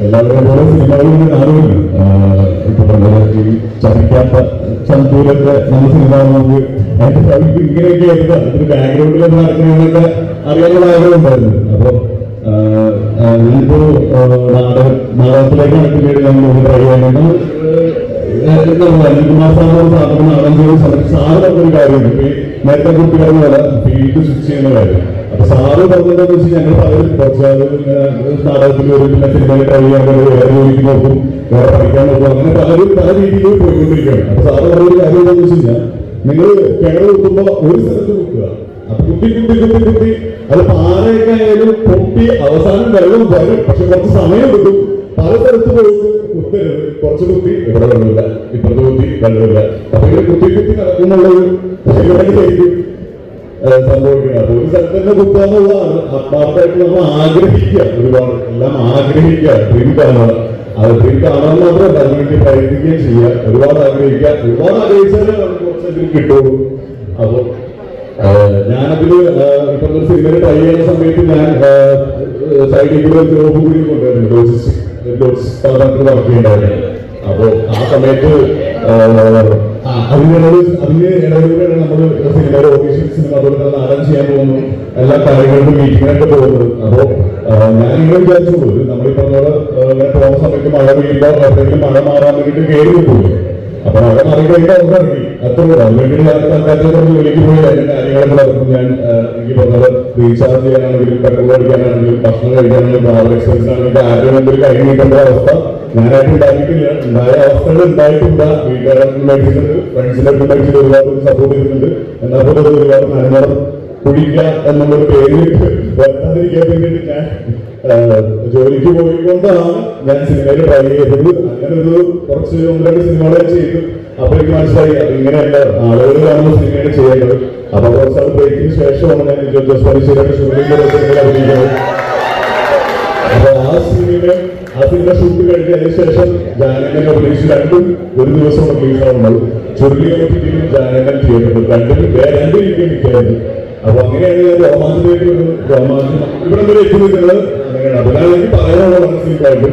എല്ലാവരും പോലെ സിനിമകളിൽ കാണുമല്ലോ. ഇപ്പൊ ഈ ചതിക്കാത്ത ചന്തൂരൊക്കെ നമ്മൾ സിനിമ നമുക്ക് ഇങ്ങനെയൊക്കെ ആയിരുന്നു. അതിന് ബാക്ക്ഗ്രൗണ്ടിൽ നടക്കുന്നതൊക്കെ അറിയാനുള്ള ആഗ്രഹം ഉണ്ടായിരുന്നു. അപ്പൊ ഞാനിപ്പോ നാടകത്തിലേക്ക് നടത്തിയിട്ട് നമ്മൾ ട്രൈ ചെയ്യാൻ സാറ് പറഞ്ഞൊരു കാര്യമുണ്ട്. ഇപ്പൊ ഈ നേരത്തെ കുട്ടികളുടെ പോലെ ഫീൽഡ് സ്വിച്ച് ചെയ്യുന്ന കാര്യം. അപ്പൊ സാറ് പറഞ്ഞതെന്ന് വെച്ചാൽ ഞങ്ങൾ പലരും കുറച്ച് നാടകത്തിൽ വരും, പിന്നെ സിനിമയിൽ ട്രൈ ചെയ്യാൻ വേറെ ജോലിക്ക് നോക്കും, വേറെ പഠിക്കാൻ നോക്കും, അങ്ങനെ പലരും പല രീതിയിൽ പോയിക്കൊണ്ടിരിക്കുകയാണ്. അപ്പൊ സാറ് പറഞ്ഞൊരു കാര്യം എന്താണെന്ന് വെച്ച് കഴിഞ്ഞാൽ നിങ്ങൾ കിണർ കുത്തുമ്പോ ഒരു സ്ഥലത്ത് കുത്തുക, അപ്പൊ കുത്തി കുത്തി കുത്തി കുത്തി അത് പാറയൊക്കെ ആയാലും പൊട്ടി അവസാനം വെള്ളം വരും. പക്ഷെ കുറച്ച് സമയം എടുക്കും. പല സ്ഥലത്ത് പോയിട്ട് കുത്തരുത്. കുറച്ച് കുത്തി ഇവിടെ വെള്ളമില്ല, ഇപ്പുറത്ത് കുത്തി വെള്ളമില്ല. അപ്പൊ ഇങ്ങനെ കുത്തി കുത്തി നടക്കുന്നുള്ളത് ശരിക്കും സംഭവിക്കുന്നത്. അപ്പൊ ഒരു സ്ഥലത്ത് തന്നെ കുത്താന്നുള്ളതാണ് ആത്മാർത്ഥമായിട്ട് നമ്മൾ ആഗ്രഹിക്കുക. ഒരുപാട് എല്ലാം ആഗ്രഹിക്കുക, ഡ്രീം കാണുക. അത് ഡ്രീം കാണാൻ മാത്രമല്ല, അതിനുവേണ്ടി പ്രയത്നിക്കുകയും ചെയ്യുക. ഒരുപാട് ആഗ്രഹിക്കുക. ഒരുപാട് ആഗ്രഹിച്ചാലേ നമുക്ക് കുറച്ചെങ്കിലും കിട്ടുള്ളൂ. അപ്പൊ ഞാനതില് ഇപ്പൊ ഒരു സിനിമയിൽ ട്രൈ ചെയ്യുന്ന സമയത്ത് ഞാൻ സൈഡിൽ കൂടെ ജോബ് കൂടി കൊണ്ടുവരുന്നു. ലോജിസ്റ്റിക് സ്ഥാപനത്തിൽ വർക്ക് ചെയ്യണ്ടായിരുന്നു. അപ്പൊ ആ സമയത്ത് അതിനിടയിലൂടെയാണ് നമ്മൾ സിനിമയുടെ ഓഫീഷ്യൽ സിനിമ അതുപോലെ തന്നെ അറേഞ്ച് ചെയ്യാൻ പോകുന്നു, എല്ലാ കാര്യങ്ങളിലും മീറ്റിങ്ങിനൊക്കെ പോകുന്നത്. അപ്പോ ഞാനിങ്ങനെ വിചാരിച്ചോളൂ, നമ്മളീ പറഞ്ഞോളെ ഇങ്ങനെ പോകുന്ന സമയത്ത് മഴ പെയ്യുമ്പോ എപ്പോഴെങ്കിലും മഴ മാറാൻ വേണ്ടിയിട്ട് കയറി പോകും. അപ്പൊ മഴ മാറി കഴിഞ്ഞാൽ അവിടെ ഇറങ്ങി അത്രയും അതിനുവേണ്ടി ജോലിക്ക് പോയി അതിന്റെ കാര്യങ്ങളൊക്കെ നടക്കും. ഞാൻ എനിക്ക് പറഞ്ഞത് റീചാർജ് ചെയ്യാനാണെങ്കിലും പെട്രോൾ അടിക്കാനാണെങ്കിലും ഭക്ഷണം കഴിക്കാനാണെങ്കിലും ട്രാവൽ എക്സ്പെൻസ് ആണെങ്കിലും ആരുടെ മുമ്പിൽ കൈ നീക്കേണ്ട അവസ്ഥ ഞാനായിട്ട് ഉണ്ടാക്കിയിട്ടില്ല. ഉണ്ടായ അവസ്ഥകൾ ഉണ്ടായിട്ടില്ല. വീട്ടുകാരൊന്നും മേടിച്ചിട്ടുണ്ട്, ഫ്രണ്ട്സിന്റെ മേടിച്ചിട്ട് ഒരുപാട് സപ്പോർട്ട് ചെയ്തിട്ടുണ്ട്. എന്നാൽ പോലും അത് ഒരുപാട് നന്മണം കുടിക്കുക എന്നുള്ളൊരു പേരിലേക്ക് വരാതിരിക്കാൻ വേണ്ടിയിട്ട് ഞാൻ ജോലിക്ക് പോയിക്കൊണ്ടാണ് ഞാൻ സിനിമയിൽ ട്രൈ ചെയ്തത്. അങ്ങനെ ഒരു കുറച്ച് 1-2 സിനിമകളെ ചെയ്തു. അപ്പൊ എനിക്ക് മനസ്സിലായി ഇങ്ങനെയല്ല ആളുകൾ കാണുന്ന സിനിമയാണ് ചെയ്യേണ്ടത്. അപ്പൊ കുറച്ച് ബ്രേക്കിന് ശേഷമാണ് ഞാൻ ജോസ്പരിശീലൊക്കെ അഭിനയിക്കുന്നത്. അപ്പൊ ആ സിനിമ ഷൂട്ട് കഴിഞ്ഞതിന് ശേഷം ജാനകൻ അഭിനയിച്ച് രണ്ടും ഒരു ദിവസം റിലീസാവുന്നത്. ചുരുളിയും ജാനകൻ തിയേറ്ററിൽ രണ്ട് രീതിയിൽ നിൽക്കായിരുന്നു. അപ്പൊ അങ്ങനെയാണ് ഞാൻ രോമാഞ്ചിലേക്ക് രോമാഞ്ചം ഇവിടെ വരെ എത്തി നിൽക്കുന്നത്. അങ്ങനെയാണ്. അതിനാണ് എനിക്ക് പറയാനുള്ള മനസ്സിലായിട്ട്